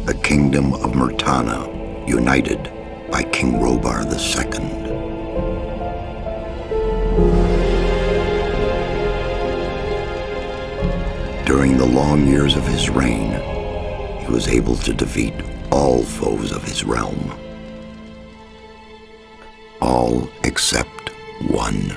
the kingdom of Murtana, united by King Robar II. During the long years of his reign, he was able to defeat all foes of his realm. All except one.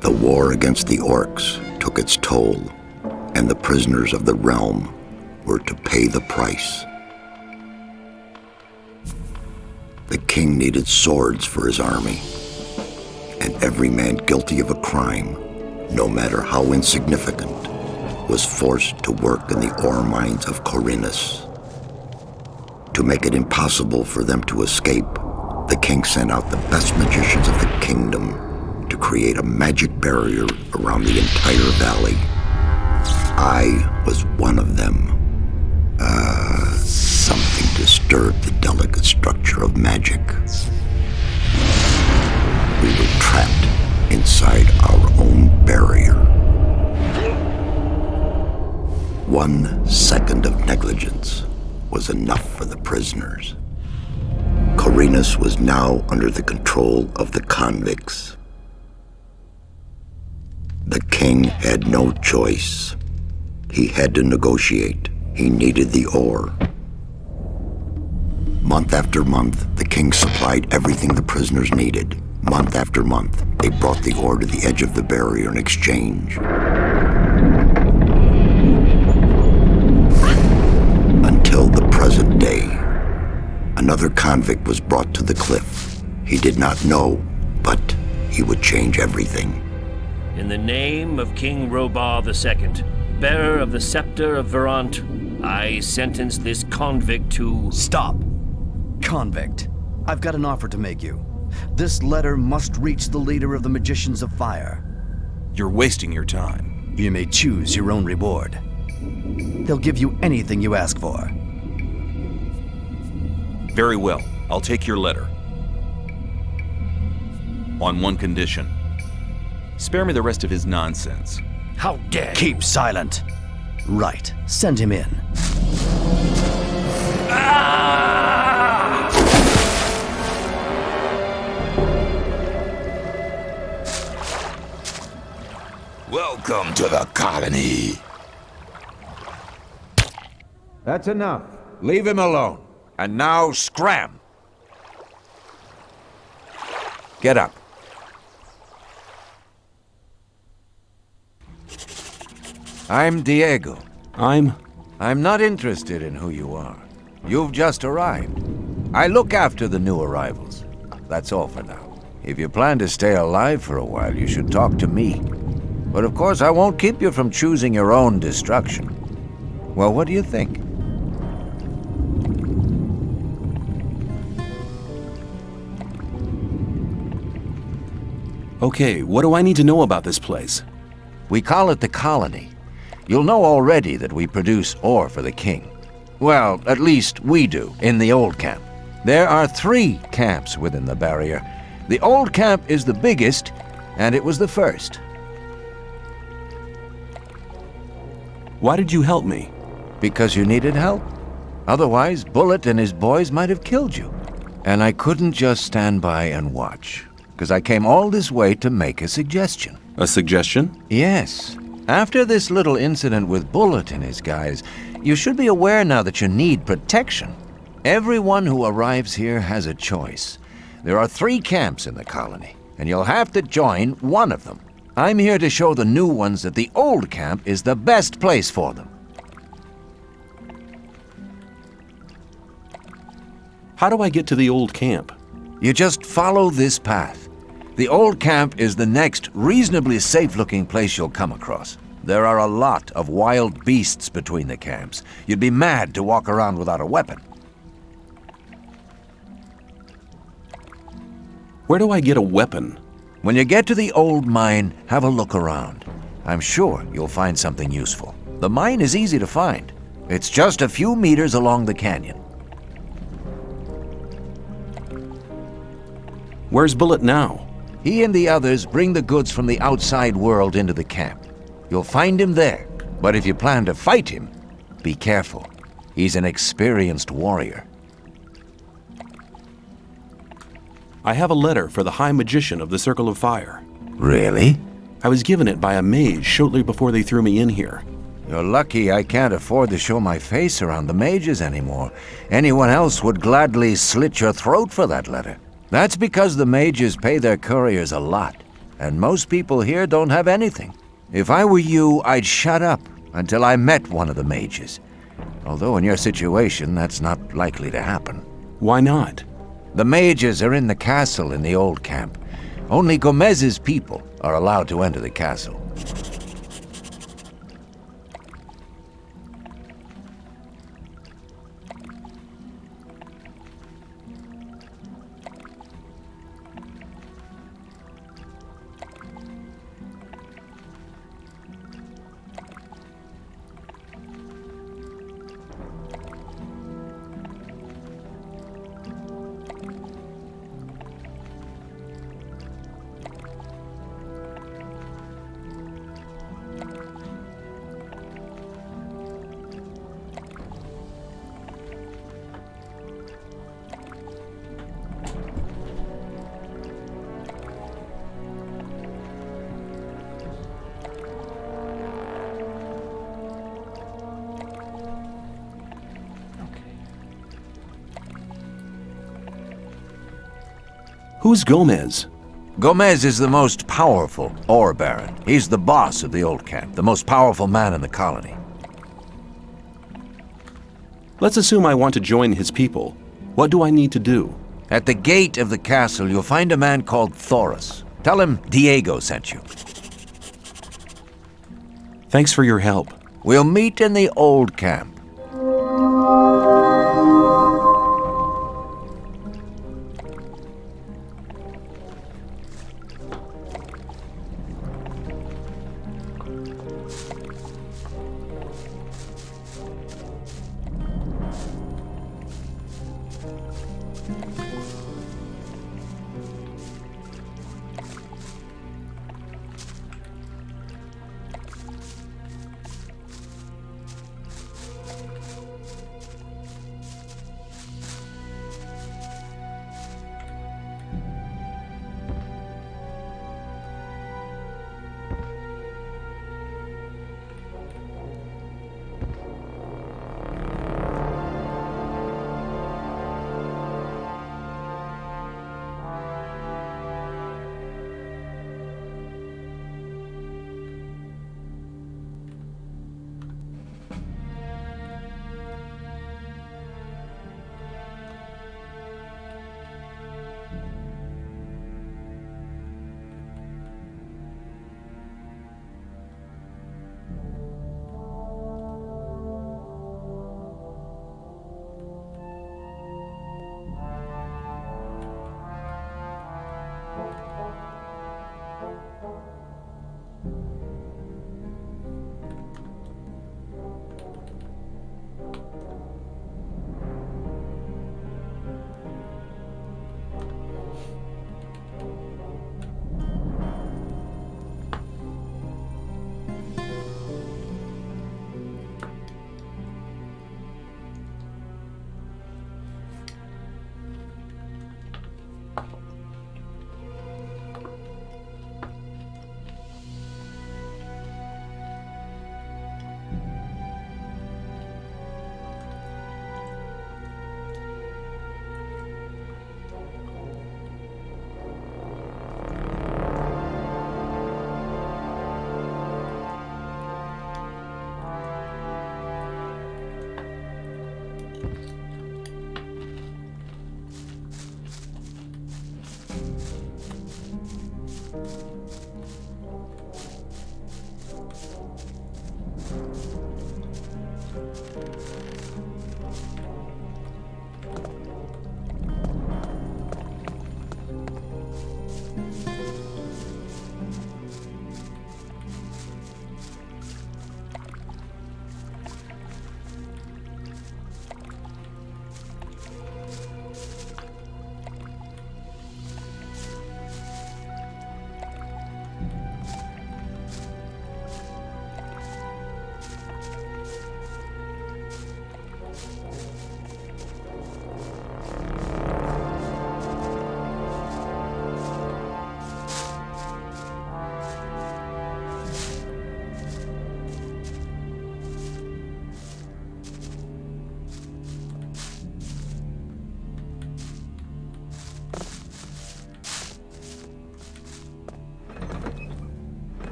The war against the orcs took its toll, and the prisoners of the realm were to pay the price. The king needed swords for his army, and every man guilty of a crime, no matter how insignificant, was forced to work in the ore mines of Khorinis. To make it impossible for them to escape, the king sent out the best magicians of the kingdom to create a magic barrier around the entire valley. I was one of them. Something disturbed the delicate structure of magic. We were trapped inside our own barrier. 1 second of negligence was enough for the prisoners. Khorinis was now under the control of the convicts. The king had no choice. He had to negotiate. He needed the ore. Month after month, the king supplied everything the prisoners needed. Month after month, they brought the ore to the edge of the barrier in exchange. Until the present day. Another convict was brought to the cliff. He did not know, but he would change everything. In the name of King Robar II, bearer of the scepter of Verant, I sentence this convict to... Stop! Convict, I've got an offer to make you. This letter must reach the leader of the Magicians of Fire. You're wasting your time. You may choose your own reward. They'll give you anything you ask for. Very well, I'll take your letter. On one condition. Spare me the rest of his nonsense. How dare you! Keep silent. Right, send him in. Welcome to the colony. That's enough. Leave him alone. And now scram. Get up. I'm Diego. I'm not interested in who you are. You've just arrived. I look after the new arrivals. That's all for now. If you plan to stay alive for a while, you should talk to me. But of course, I won't keep you from choosing your own destruction. Well, what do you think? Okay, what do I need to know about this place? We call it the colony. You'll know already that we produce ore for the king. Well, at least we do, in the old camp. There are 3 camps within the barrier. The old camp is the biggest, and it was the first. Why did you help me? Because you needed help. Otherwise, Bullet and his boys might have killed you. And I couldn't just stand by and watch, because I came all this way to make a suggestion. A suggestion? Yes. After this little incident with Bullet and his guys, you should be aware now that you need protection. Everyone who arrives here has a choice. There are 3 camps in the colony, and you'll have to join one of them. I'm here to show the new ones that the old camp is the best place for them. How do I get to the old camp? You just follow this path. The old camp is the next reasonably safe-looking place you'll come across. There are a lot of wild beasts between the camps. You'd be mad to walk around without a weapon. Where do I get a weapon? When you get to the old mine, have a look around. I'm sure you'll find something useful. The mine is easy to find. It's just a few meters along the canyon. Where's Bullet now? He and the others bring the goods from the outside world into the camp. You'll find him there, but if you plan to fight him, be careful. He's an experienced warrior. I have a letter for the High Magician of the Circle of Fire. Really? I was given it by a mage shortly before they threw me in here. You're lucky I can't afford to show my face around the mages anymore. Anyone else would gladly slit your throat for that letter. That's because the mages pay their couriers a lot, and most people here don't have anything. If I were you, I'd shut up until I met one of the mages. Although in your situation, that's not likely to happen. Why not? The mages are in the castle in the old camp. Only Gomez's people are allowed to enter the castle. Who's Gomez? Gomez is the most powerful ore baron. He's the boss of the old camp, the most powerful man in the colony. Let's assume I want to join his people. What do I need to do? At the gate of the castle, you'll find a man called Thoris. Tell him Diego sent you. Thanks for your help. We'll meet in the old camp.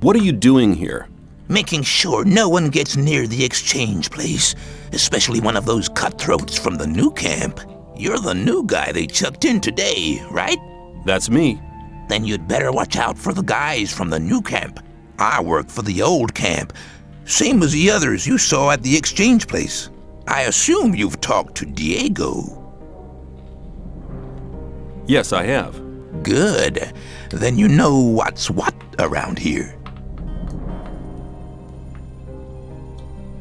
What are you doing here? Making sure no one gets near the exchange place, especially one of those cutthroats from the new camp. You're the new guy they chucked in today, right? That's me. Then you'd better watch out for the guys from the new camp. I work for the old camp, same as the others you saw at the exchange place. I assume you've talked to Diego. Yes, I have. Good. Then you know what's what around here.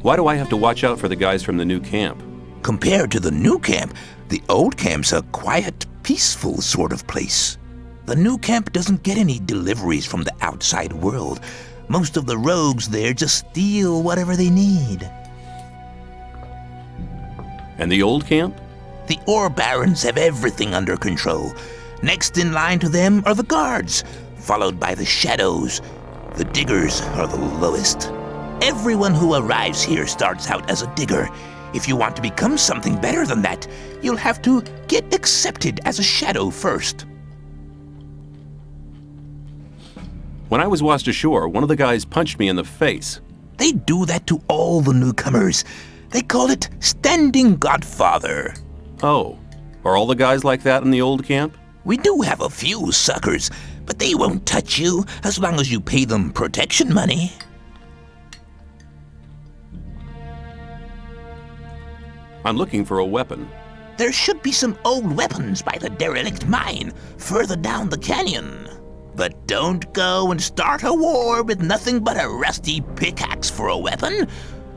Why do I have to watch out for the guys from the new camp? Compared to the new camp, the old camp's a quiet, peaceful sort of place. The new camp doesn't get any deliveries from the outside world. Most of the rogues there just steal whatever they need. And the old camp? The ore barons have everything under control. Next in line to them are the guards, followed by the shadows. The diggers are the lowest. Everyone who arrives here starts out as a digger. If you want to become something better than that, you'll have to get accepted as a shadow first. When I was washed ashore, one of the guys punched me in the face. They do that to all the newcomers. They call it standing godfather. Oh, are all the guys like that in the old camp? We do have a few suckers, but they won't touch you as long as you pay them protection money. I'm looking for a weapon. There should be some old weapons by the derelict mine further down the canyon. But don't go and start a war with nothing but a rusty pickaxe for a weapon.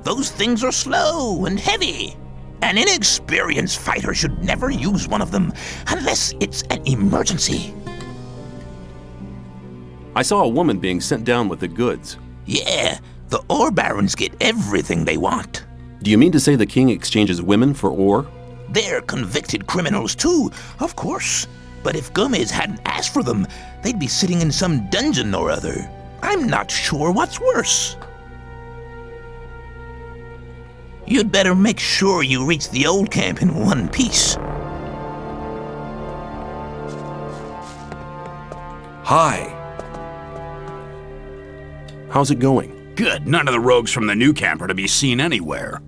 Those things are slow and heavy. An inexperienced fighter should never use one of them unless it's an emergency. I saw a woman being sent down with the goods. Yeah, the ore barons get everything they want. Do you mean to say the king exchanges women for ore? They're convicted criminals too, of course. But if Gomez hadn't asked for them, they'd be sitting in some dungeon or other. I'm not sure what's worse. You'd better make sure you reach the old camp in one piece. Hi. How's it going? Good. None of the rogues from the new camp are to be seen anywhere.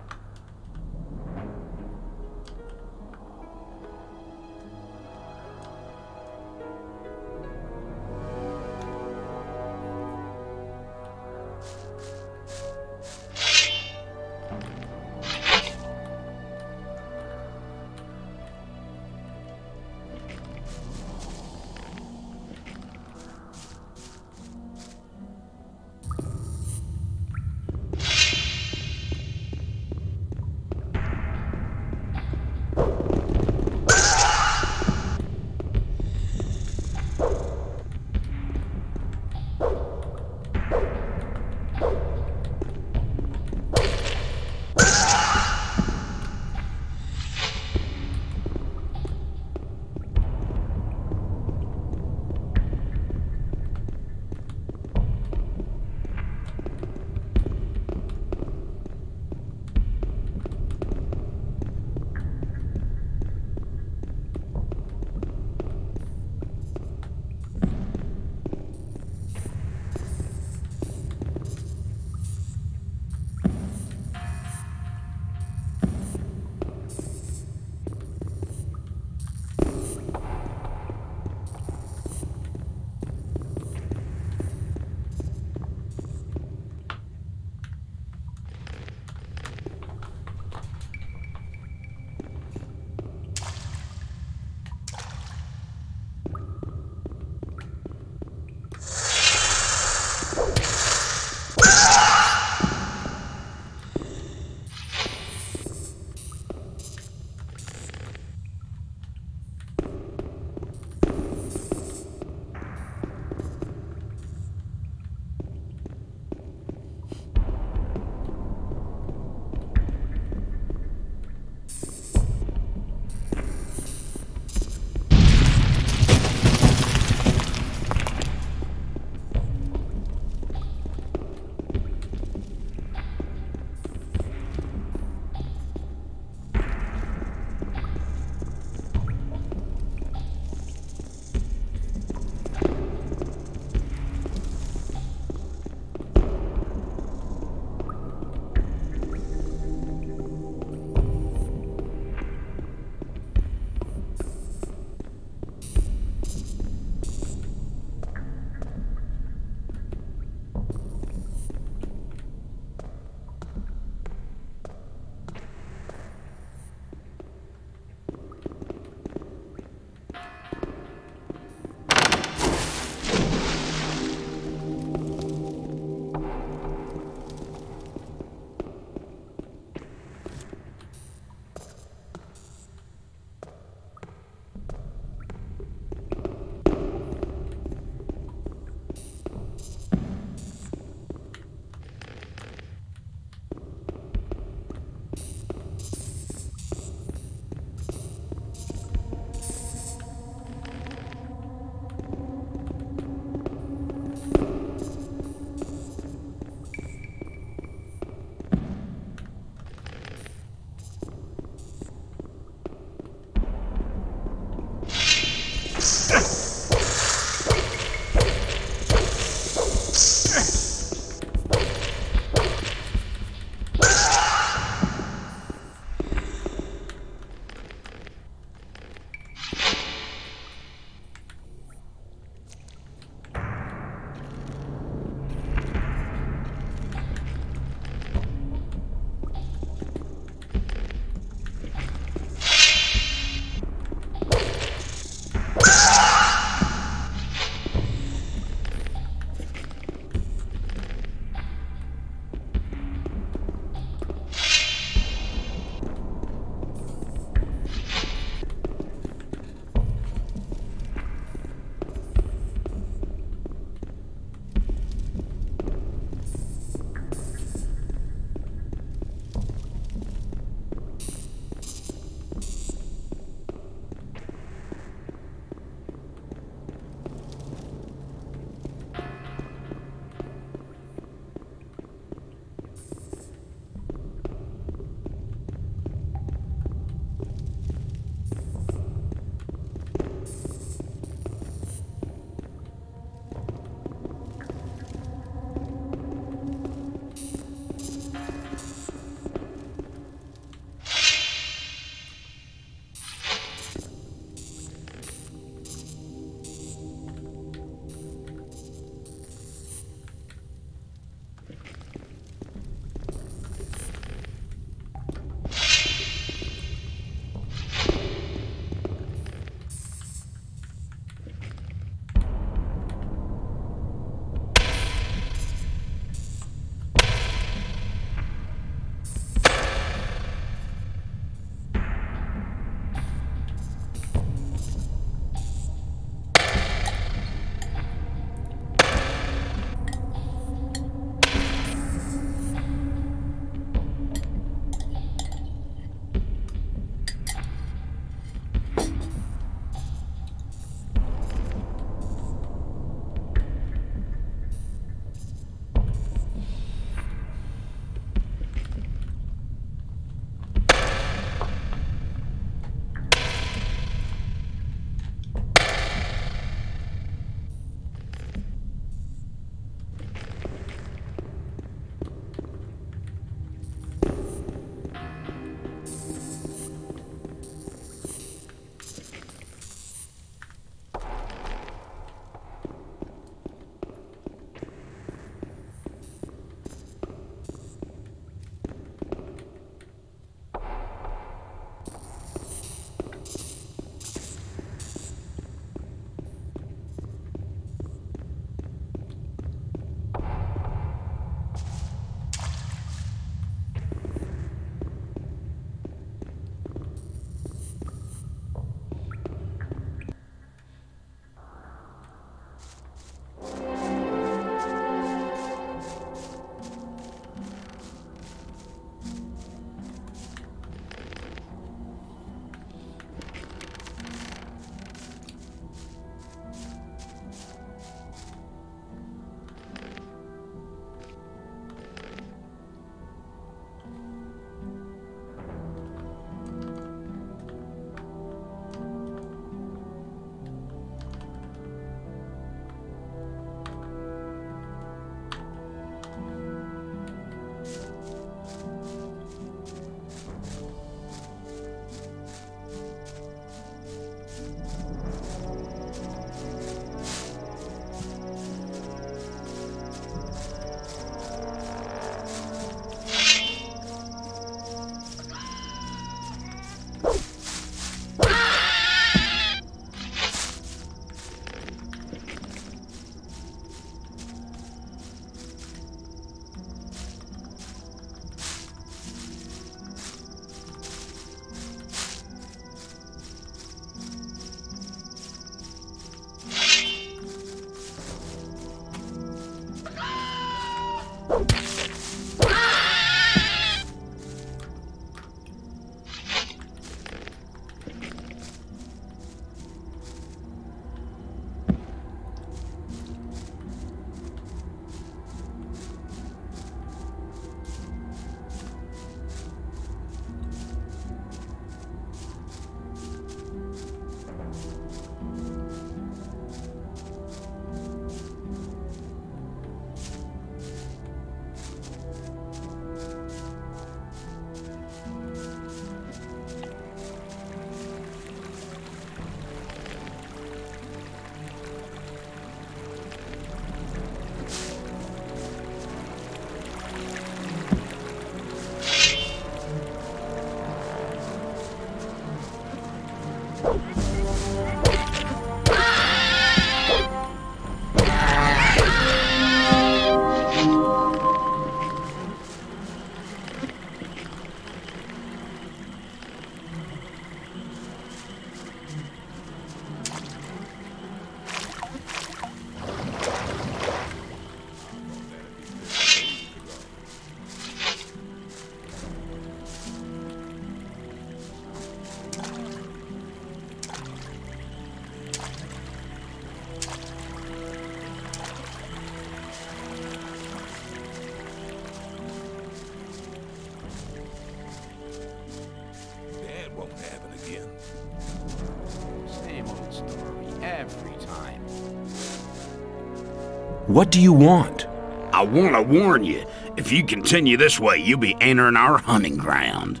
What do you want? I want to warn you, if you continue this way, you'll be entering our hunting ground.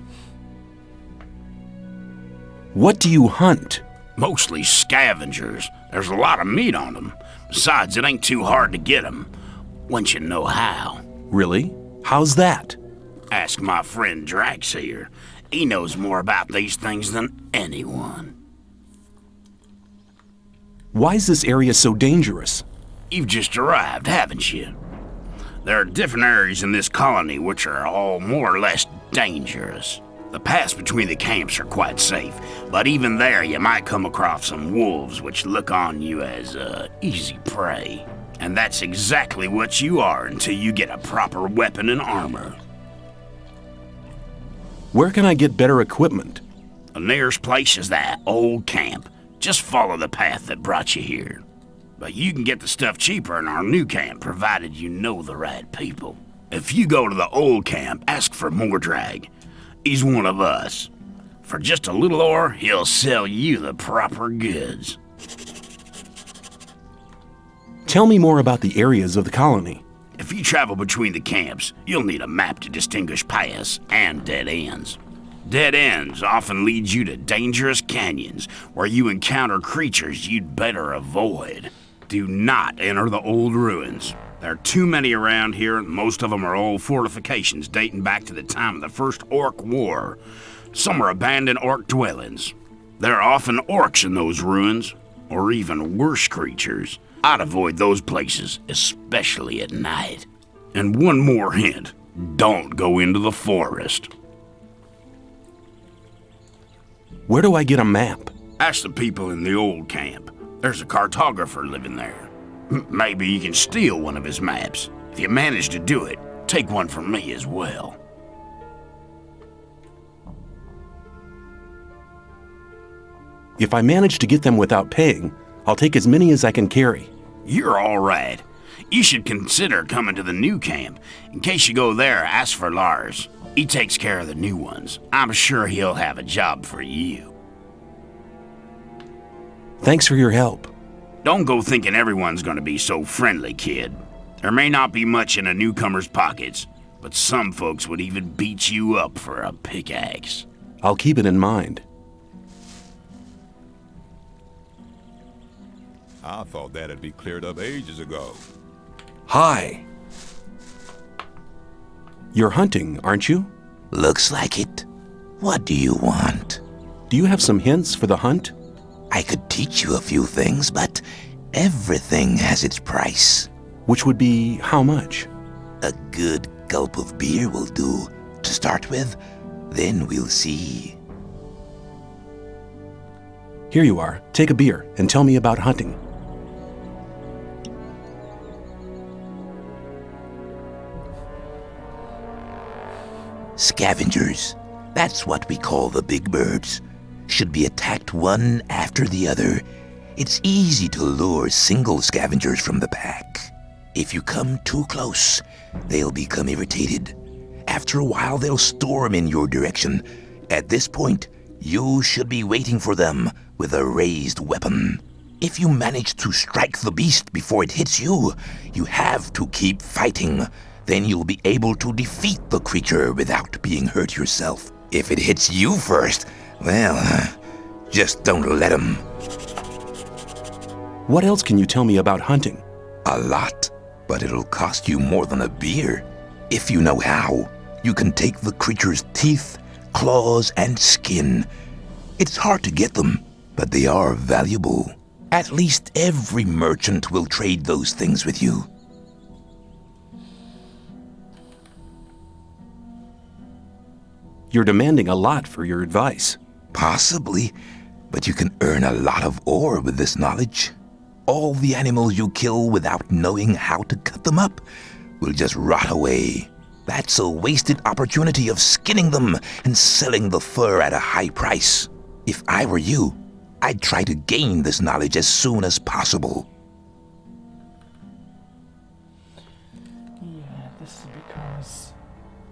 What do you hunt? Mostly scavengers. There's a lot of meat on them. Besides, it ain't too hard to get them, once you know how. Really? How's that? Ask my friend Drax here. He knows more about these things than anyone. Why is this area so dangerous? You've just arrived, haven't you? There are different areas in this colony which are all more or less dangerous. The paths between the camps are quite safe, but even there you might come across some wolves which look on you as easy prey. And that's exactly what you are until you get a proper weapon and armor. Where can I get better equipment? The nearest place is that old camp. Just follow the path that brought you here. But you can get the stuff cheaper in our new camp, provided you know the right people. If you go to the old camp, ask for Mordrag. He's one of us. For just a little ore, he'll sell you the proper goods. Tell me more about the areas of the colony. If you travel between the camps, you'll need a map to distinguish paths and dead ends. Dead ends often lead you to dangerous canyons where you encounter creatures you'd better avoid. Do not enter the old ruins. There are too many around here, and most of them are old fortifications dating back to the time of the First Orc War. Some are abandoned orc dwellings. There are often orcs in those ruins, or even worse creatures. I'd avoid those places, especially at night. And one more hint, don't go into the forest. Where do I get a map? Ask the people in the old camp. There's a cartographer living there. Maybe you can steal one of his maps. If you manage to do it, take one from me as well. If I manage to get them without paying, I'll take as many as I can carry. You're all right. You should consider coming to the new camp. In case you go there, ask for Lars. He takes care of the new ones. I'm sure he'll have a job for you. Thanks for your help. Don't go thinking everyone's gonna be so friendly, kid. There may not be much in a newcomer's pockets, but some folks would even beat you up for a pickaxe. I'll keep it in mind. I thought that'd be cleared up ages ago. Hi. You're hunting, aren't you? Looks like it. What do you want? Do you have some hints for the hunt? I could teach you a few things, but everything has its price. Which would be how much? A good gulp of beer will do to start with, then we'll see. Here you are. Take a beer and tell me about hunting. Scavengers, that's what we call the big birds, should be attacked one after the other. It's easy to lure single scavengers from the pack. If you come too close, they'll become irritated. After a while, they'll storm in your direction. At this point, you should be waiting for them with a raised weapon. If you manage to strike the beast before it hits you, you have to keep fighting. Then you'll be able to defeat the creature without being hurt yourself. If it hits you first, well, just don't let him. What else can you tell me about hunting? A lot, but it'll cost you more than a beer. If you know how, you can take the creature's teeth, claws, and skin. It's hard to get them, but they are valuable. At least every merchant will trade those things with you. You're demanding a lot for your advice. Possibly, but you can earn a lot of ore with this knowledge. All the animals you kill without knowing how to cut them up will just rot away. That's a wasted opportunity of skinning them and selling the fur at a high price. If I were you, I'd try to gain this knowledge as soon as possible. Yeah, this is because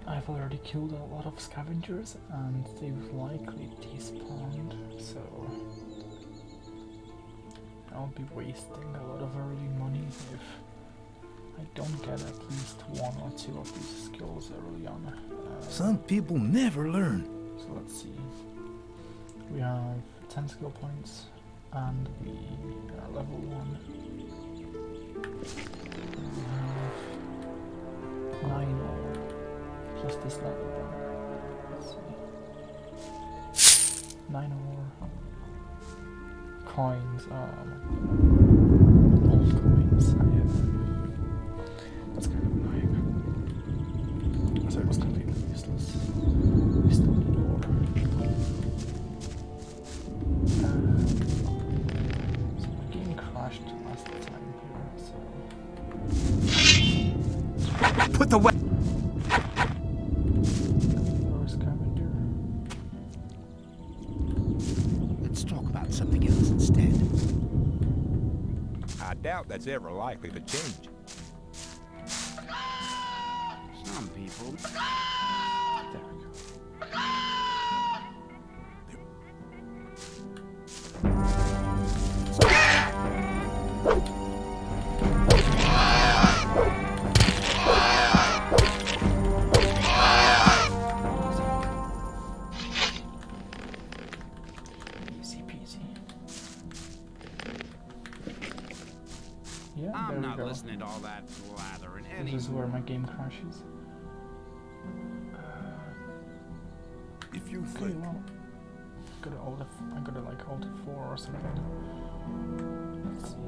I've already killed a lot of scavengers and they've likely despawned, so I'll be wasting a lot of early money if don't get at least 1 or 2 of these skills early on. Some people never learn. So let's see. We have 10 skill points, and we are level 1. We have 9 more, plus this level one. Let's see. 9 more coins, old coins. That's kind of annoying. So it was completely useless. We still need more. So my game crashed last time here, so... Put the weapon. Scavenger. Let's talk about something else instead. I doubt that's ever likely to change. Some people. There we go. Easy peasy. Yeah, I'm there not we go. listening to all that blathering This anymore. is where my game crashes. If you Okay, think well, I gotta like alt 4 or something. Let's see.